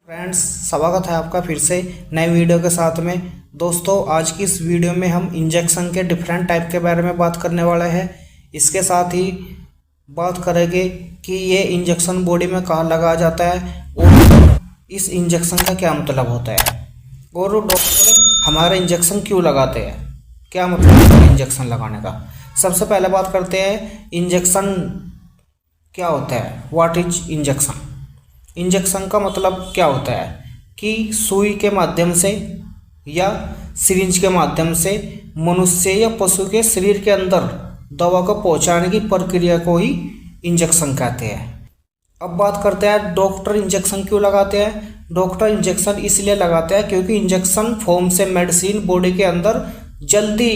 Friends, स्वागत है आपका फिर से नए वीडियो के साथ में। दोस्तों, आज की इस वीडियो में हम इंजेक्शन के डिफरेंट टाइप के बारे में बात करने वाले हैं। इसके साथ ही बात करेंगे कि ये इंजेक्शन बॉडी में कहाँ लगाया जाता है और इस इंजेक्शन का क्या मतलब होता है और डॉक्टर हमारे इंजेक्शन क्यों लगाते हैं, क्या मतलब है इंजेक्शन लगाने का। सबसे पहले बात करते हैं इंजेक्शन क्या होता है। What is injection. इंजेक्शन का मतलब क्या होता है कि सुई के माध्यम से या सिरिंज के माध्यम से मनुष्य या पशु के शरीर के अंदर दवा को पहुंचाने की प्रक्रिया को ही इंजेक्शन कहते हैं। अब बात करते हैं डॉक्टर इंजेक्शन क्यों लगाते हैं। डॉक्टर इंजेक्शन इसलिए लगाते हैं क्योंकि इंजेक्शन फॉर्म से मेडिसिन बॉडी के अंदर जल्दी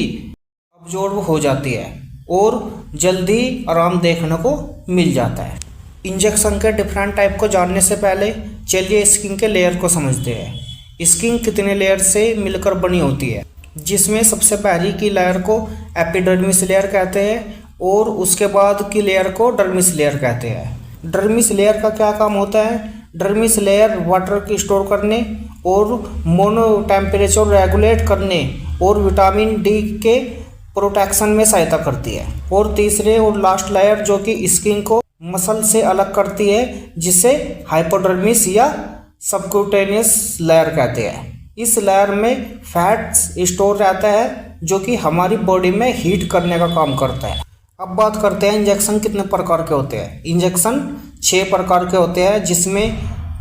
अब्जॉर्ब हो जाती है और जल्दी आराम देखने को मिल जाता है। इंजेक्शन के डिफरेंट टाइप को जानने से पहले चलिए स्किन के लेयर को समझते हैं। स्किन कितने लेयर से मिलकर बनी होती है, जिसमें सबसे पहली की लेयर को एपिडर्मिस लेयर कहते हैं और उसके बाद की लेयर को डर्मिस लेयर कहते हैं। डर्मिस लेयर का क्या काम होता है। डर्मिस लेयर वाटर की स्टोर करने और मोनो टेम्परेचर रेगुलेट करने और विटामिन डी के प्रोटेक्शन में सहायता करती है। और तीसरे और लास्ट लेयर जो कि स्किन को मसल से अलग करती है, जिसे हाइपोडर्मिस या सबक्यूटेनियस लेयर कहते हैं। इस लेयर में फैट्स स्टोर रहता है जो कि हमारी बॉडी में हीट करने का काम करता है। अब बात करते हैं इंजेक्शन कितने प्रकार के होते हैं। इंजेक्शन 6 प्रकार के होते हैं, जिसमें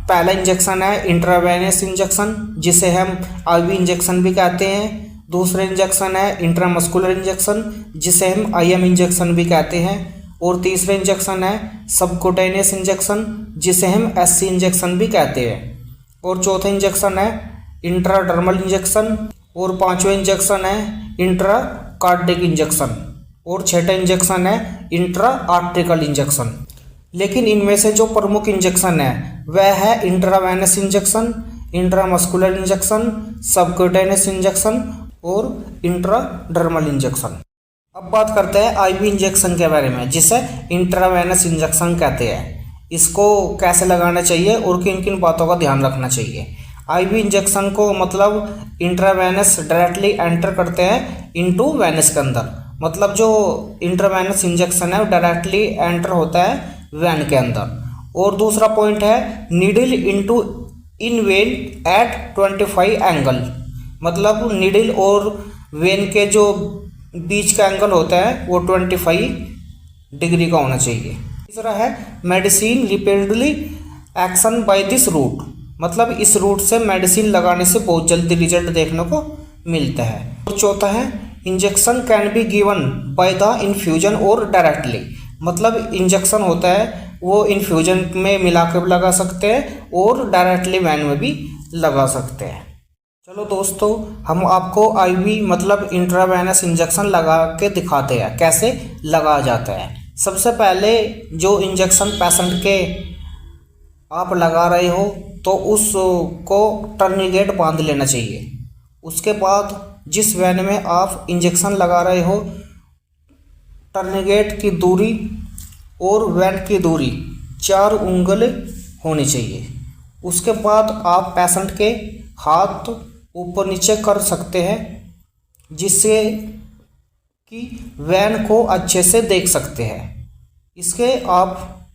पहला इंजेक्शन है इंट्रावेनस इंजेक्शन, जिसे हम आईवी इंजेक्शन भी कहते हैं। दूसरा इंजेक्शन है इंट्रामस्कुलर इंजेक्शन, जिसे हम आईएम इंजेक्शन भी कहते हैं। और तीसरा इंजेक्शन है सबक्यूटेनियस इंजेक्शन, जिसे हम एससी इंजेक्शन भी कहते हैं। और चौथा इंजेक्शन है इंट्राडर्मल इंजेक्शन। और पांचवा इंजेक्शन है इंट्राकार्डिक इंजेक्शन। और छठा इंजेक्शन है इंट्रा आर्ट्रिकल इंजेक्शन। लेकिन इनमें से जो प्रमुख इंजेक्शन है वह है intravenous injection, intramuscular injection, subcutaneous injection और इंट्राडर्मल इंजेक्शन। अब बात करते हैं आईवी इंजेक्शन के बारे में, जिसे इंट्रावेनस इंजेक्शन कहते हैं। इसको कैसे लगाना चाहिए और किन किन बातों का ध्यान रखना चाहिए। आईवी इंजेक्शन को मतलब इंट्रावेनस डायरेक्टली एंटर करते हैं इनटू वेनस के अंदर। मतलब जो इंट्रावेनस इंजेक्शन है वो डायरेक्टली एंटर होता है वेन के अंदर। और दूसरा पॉइंट है needle into in vein at 25 angle. मतलब नीडल और वेन के जो बीच का एंगल होता है वो 25 डिग्री का होना चाहिए। तीसरा है medicine repeatedly action by this route. मतलब इस रूट से मेडिसिन लगाने से बहुत जल्दी रिजल्ट देखने को मिलता है। और चौथा है injection can be given by the infusion और डायरेक्टली। मतलब इंजेक्शन होता है वो इन्फ्यूजन में मिला कर लगा सकते हैं और डायरेक्टली वैन में भी लगा सकते हैं। चलो दोस्तों, हम आपको आईवी मतलब इंट्रावेनस इंजेक्शन लगा के दिखाते हैं कैसे लगाया जाता है। सबसे पहले जो इंजेक्शन पेशेंट के आप लगा रहे हो तो उसको टर्निकेट बांध लेना चाहिए। उसके बाद जिस वैन में आप इंजेक्शन लगा रहे हो, टर्निकेट की दूरी और वैन की दूरी 4 उंगल होनी चाहिए। उसके बाद आप पेशेंट के हाथ ऊपर नीचे कर सकते हैं, जिससे कि वैन को अच्छे से देख सकते हैं। इसके आप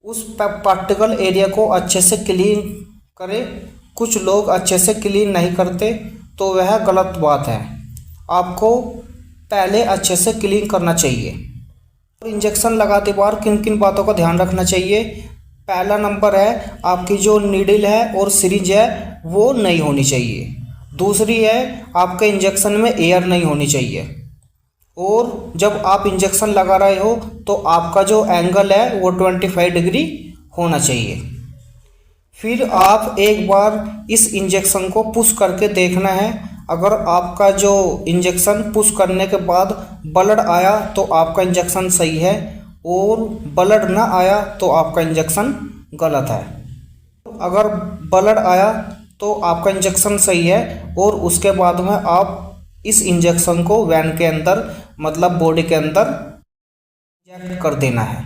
उस पार्टिकल एरिया को अच्छे से क्लीन करें। कुछ लोग अच्छे से क्लीन नहीं करते तो वह गलत बात है। आपको पहले अच्छे से क्लीन करना चाहिए। इंजेक्शन लगाते बार किन किन बातों का ध्यान रखना चाहिए। पहला नंबर है आपकी जो नीडल है और सिरिंज है वो नहीं होनी चाहिए। दूसरी है आपके इंजेक्शन में एयर नहीं होनी चाहिए। और जब आप इंजेक्शन लगा रहे हो तो आपका जो एंगल है वो 25 डिग्री होना चाहिए। फिर आप एक बार इस इंजेक्शन को पुश करके देखना है। अगर आपका जो इंजेक्शन पुश करने के बाद ब्लड आया तो आपका इंजेक्शन सही है, और ब्लड ना आया तो आपका इंजेक्शन गलत है। अगर ब्लड आया तो आपका इंजेक्शन सही है और उसके बाद में आप इस इंजेक्शन को वैन के अंदर मतलब बॉडी के अंदर इंजेक्ट कर देना है।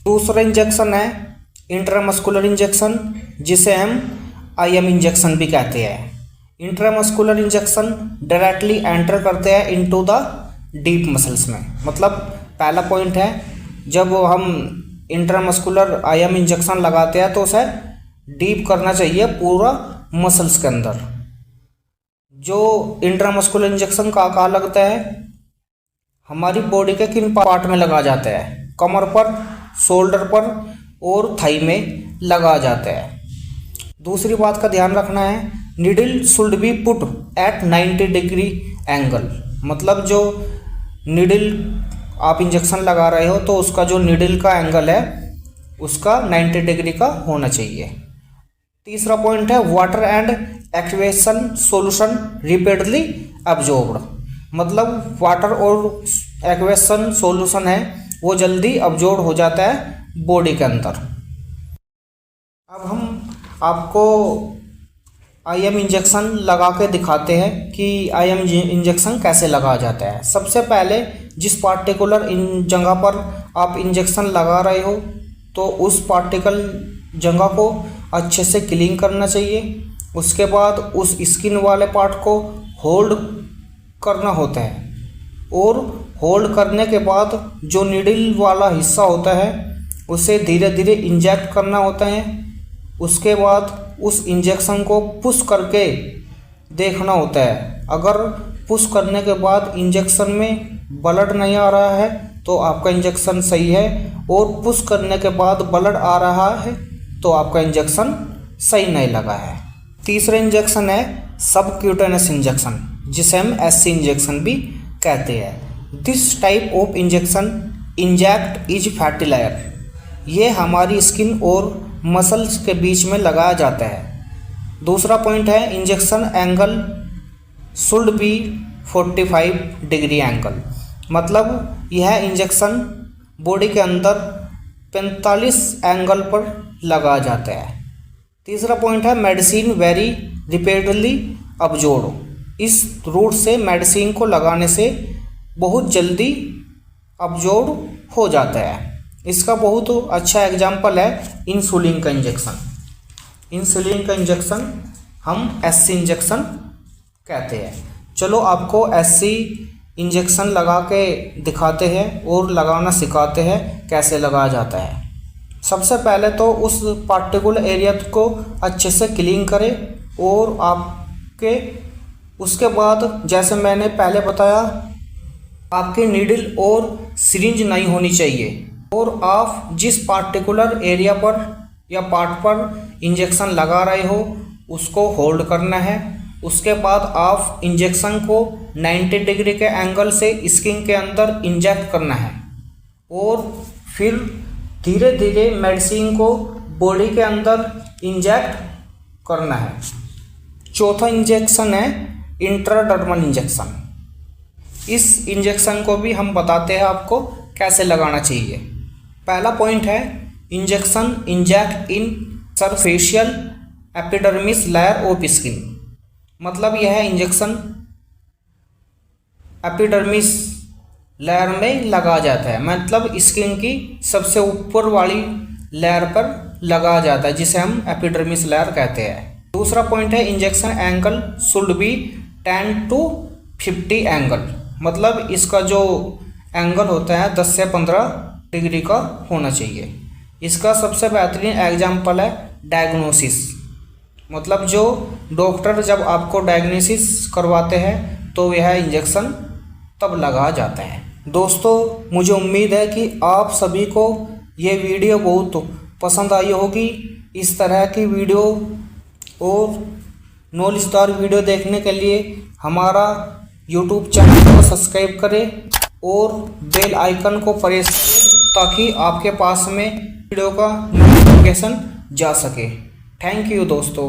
दूसरा इंजेक्शन है इंट्रामस्कुलर इंजेक्शन, जिसे हम IM इंजेक्शन भी कहते हैं। इंट्रामस्कुलर इंजेक्शन डायरेक्टली एंटर करते हैं इनटू द डीप मसल्स में। मतलब पहला पॉइंट है, जब हम इंट्रामस्कुलर IM इंजेक्शन लगाते हैं तो उसे डीप करना चाहिए पूरा मसल्स के अंदर। जो इंट्रामस्कुलर इंजेक्शन कहाँ लगता है, हमारी बॉडी के किन पार्ट में लगा जाता है, कमर पर, शोल्डर पर और थाई में लगा जाता है। दूसरी बात का ध्यान रखना है, needle should be put at 90 degree angle. मतलब जो नीडल आप इंजेक्शन लगा रहे हो तो उसका जो नीडल का एंगल है उसका 90 डिग्री का होना चाहिए। तीसरा पॉइंट है, water and equation solution repeatedly absorbed. मतलब वाटर और एक्वेशन सॉल्यूशन है वो जल्दी अब्जॉर्ब हो जाता है बॉडी के अंदर। अब हम आपको IM इंजेक्शन लगा के दिखाते हैं कि IM इंजेक्शन कैसे लगाया जाता है। सबसे पहले जिस पार्टिकुलर जगह पर आप इंजेक्शन लगा रहे हो तो उस पार्टिकल जगह को अच्छे से क्लीन करना चाहिए। उसके बाद उस स्किन वाले पार्ट को होल्ड करना होता है और होल्ड करने के बाद जो नीडल वाला हिस्सा होता है उसे धीरे धीरे इंजेक्ट करना होता है। उसके बाद उस इंजेक्शन को पुश करके देखना होता है। अगर पुश करने के बाद इंजेक्शन में ब्लड नहीं आ रहा है तो आपका इंजेक्शन सही है, और पुश करने के बाद ब्लड आ रहा है तो आपका इंजेक्शन सही नहीं लगा है। तीसरा इंजेक्शन है सबक्यूटेनियस इंजेक्शन, जिसे हम SC इंजेक्शन भी कहते हैं। This type of injection inject is fatty layer. ये हमारी स्किन और मसल्स के बीच में लगाया जाता है। दूसरा पॉइंट है, injection angle should be 45 degree angle. मतलब यह इंजेक्शन बॉडी के अंदर 45 एंगल पर लगाया जाता है। तीसरा पॉइंट है, मेडिसिन वेरी रिपीटेडली अब्जॉर्ब। इस रूट से मेडिसिन को लगाने से बहुत जल्दी अब्जॉर्ब हो जाता है। इसका बहुत अच्छा एग्जाम्पल है इंसुलिन का इंजेक्शन। इंसुलिन का इंजेक्शन हम SC इंजेक्शन कहते हैं। चलो आपको SC इंजेक्शन लगा के दिखाते हैं और लगाना सिखाते हैं कैसे लगाया जाता है। सबसे पहले तो उस पार्टिकुलर एरिया को अच्छे से क्लीन करें और आपके उसके बाद जैसे मैंने पहले बताया, आपके नीडल और सिरिंज नहीं होनी चाहिए, और आप जिस पार्टिकुलर एरिया पर या पार्ट पर इंजेक्शन लगा रहे हो उसको होल्ड करना है। उसके बाद आप इंजेक्शन को 90 डिग्री के एंगल से स्किन के अंदर इंजेक्ट करना है और फिर धीरे धीरे मेडिसिन को बॉडी के अंदर इंजेक्ट करना है। चौथा इंजेक्शन है इंट्राडर्मल इंजेक्शन। इस इंजेक्शन को भी हम बताते हैं आपको कैसे लगाना चाहिए। पहला पॉइंट है, injection inject in superficial epidermis layer of skin. मतलब यह इंजेक्शन एपिडर्मिस लेयर में लगाया जाता है, मतलब स्किन की सबसे ऊपर वाली लेयर पर लगाया जाता है, जिसे हम एपिडर्मिस लेयर कहते हैं। दूसरा पॉइंट है, injection angle should be 10 to 50 angle. मतलब इसका जो एंगल होता है 10 से 15 डिग्री का होना चाहिए। इसका सबसे बेहतरीन एग्जाम्पल है डायग्नोसिस। मतलब जो डॉक्टर जब आपको डायग्नोसिस करवाते हैं तो यह इंजेक्शन तब लगाया जाता है। दोस्तों, मुझे उम्मीद है कि आप सभी को ये वीडियो बहुत पसंद आई होगी। इस तरह की वीडियो और नॉलेजदार वीडियो देखने के लिए हमारा यूट्यूब चैनल को सब्सक्राइब करें और बेल आइकन को प्रेस करें ताकि आपके पास में वीडियो का नोटिफिकेशन जा सके। थैंक यू दोस्तों।